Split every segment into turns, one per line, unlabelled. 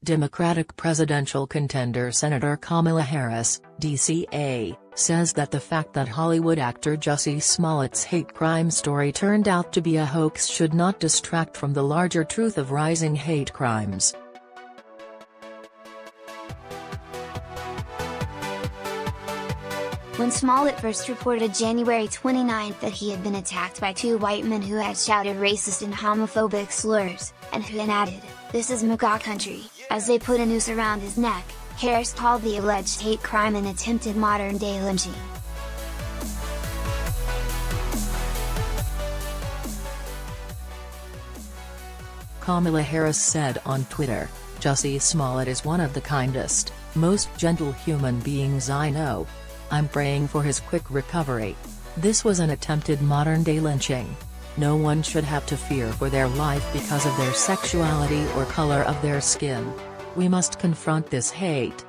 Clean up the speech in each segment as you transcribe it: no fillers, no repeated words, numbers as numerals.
Democratic presidential contender Senator Kamala Harris, DCA, says that the fact that Hollywood actor Jussie Smollett's hate crime story turned out to be a hoax should not distract from the larger truth of rising hate crimes.
When Smollet first reported January 29 that he had been attacked by two white men who had shouted racist and homophobic slurs, and who then added, "This is MAGA country," as they put a noose around his neck, Harris called the alleged hate crime an attempted modern-day lynching.
Kamala Harris said on Twitter, "Jussie Smollett is one of the kindest, most gentle human beings I know. I'm praying for his quick recovery. This was an attempted modern-day lynching. No one should have to fear for their life because of their sexuality or color of their skin. We must confront this hate."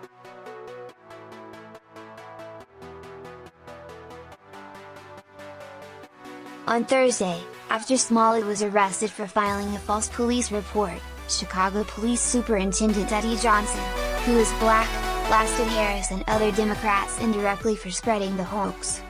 On Thursday, after Smollet was arrested for filing a false police report, Chicago Police Superintendent Eddie Johnson, who is black, blasted Harris and other Democrats indirectly for spreading the hoax.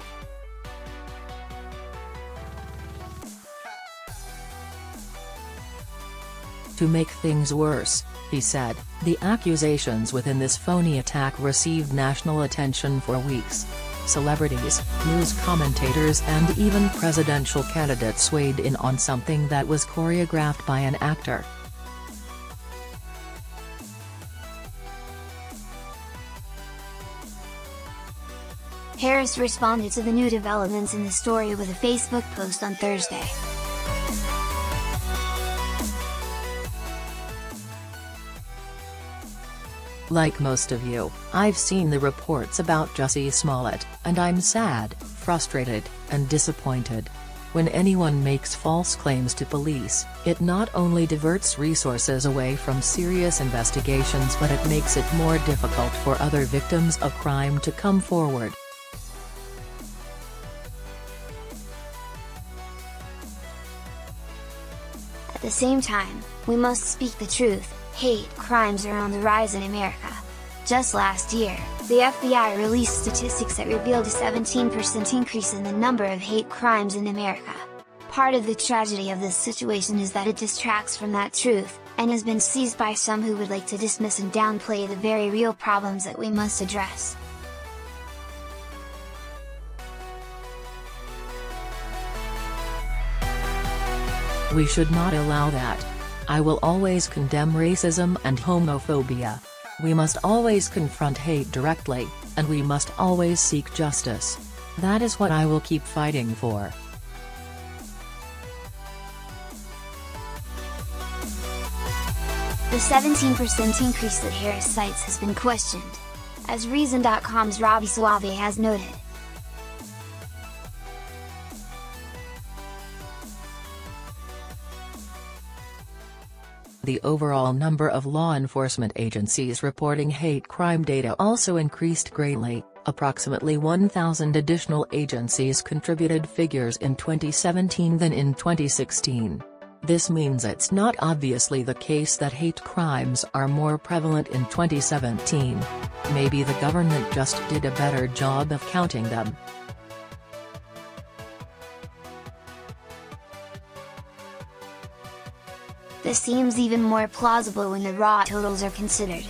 To make things worse, he said, the accusations within this phony attack received national attention for weeks. Celebrities, news commentators and even presidential candidates weighed in on something that was choreographed by an actor.
Harris responded to the new developments in the story with a Facebook post on Thursday.
Like most of you, I've seen the reports about Jussie Smollett, and I'm sad, frustrated, and disappointed. When anyone makes false claims to police, it not only diverts resources away from serious investigations but it makes it more difficult for other victims of crime to come forward.
At the same time, we must speak the truth. Hate crimes are on the rise in America. Just last year, the FBI released statistics that revealed a 17% increase in the number of hate crimes in America. Part of the tragedy of this situation is that it distracts from that truth, and has been seized by some who would like to dismiss and downplay the very real problems that we must address.
We should not allow that. I will always condemn racism and homophobia. We must always confront hate directly, and we must always seek justice. That is what I will keep fighting for.
The 17% increase that Harris cites has been questioned. As Reason.com's Robbie Suave has noted.
The overall number of law enforcement agencies reporting hate crime data also increased greatly. Approximately 1,000 additional agencies contributed figures in 2017 than in 2016. This means it's not obviously the case that hate crimes are more prevalent in 2017. Maybe the government just did a better job of counting them.
This seems even more plausible when the raw totals are considered.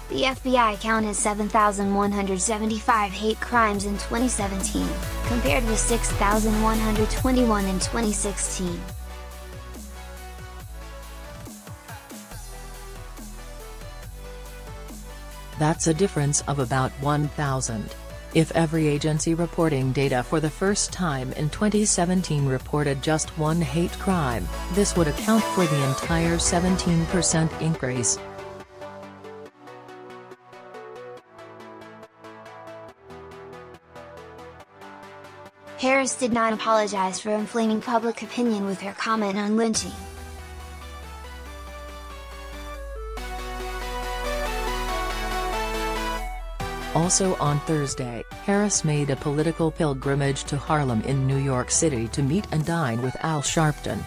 The FBI counted 7,175 hate crimes in 2017, compared with 6,121 in 2016.
That's a difference of about 1,000. If every agency reporting data for the first time in 2017 reported just one hate crime, this would account for the entire 17% increase.
Harris did not apologize for inflaming public opinion with her comment on lynching.
Also on Thursday, Harris made a political pilgrimage to Harlem in New York City to meet and dine with Al Sharpton.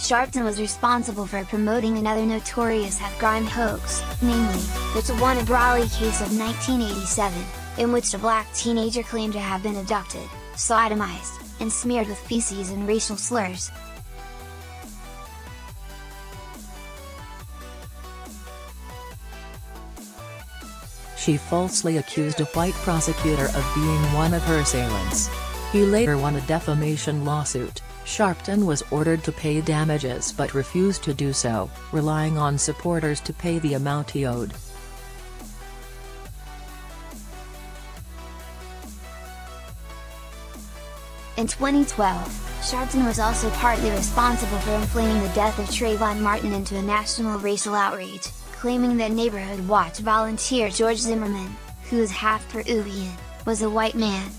Sharpton was responsible for promoting another notorious hate crime hoax, namely, the Tawana Brawley case of 1987, in which a black teenager claimed to have been abducted, sodomized, and smeared with feces and racial slurs.
She falsely accused a white prosecutor of being one of her assailants. He later won a defamation lawsuit. Sharpton was ordered to pay damages but refused to do so, relying on supporters to pay the amount he owed.
In 2012, Sharpton was also partly responsible for inflaming the death of Trayvon Martin into a national racial outrage, claiming that Neighborhood Watch volunteer George Zimmerman, who is half Peruvian, was a white man.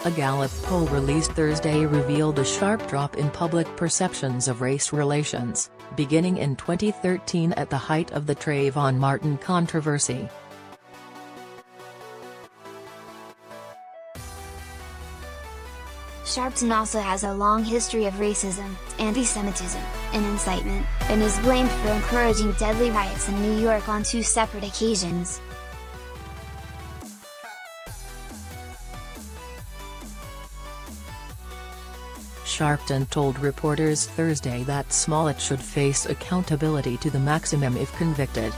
A Gallup poll released Thursday revealed a sharp drop in public perceptions of race relations, beginning in 2013 at the height of the Trayvon Martin controversy.
Sharpton also has a long history of racism, anti-Semitism, and incitement, and is blamed for encouraging deadly riots in New York on 2 separate occasions.
Sharpton told reporters Thursday that Smollet should face accountability to the maximum if convicted.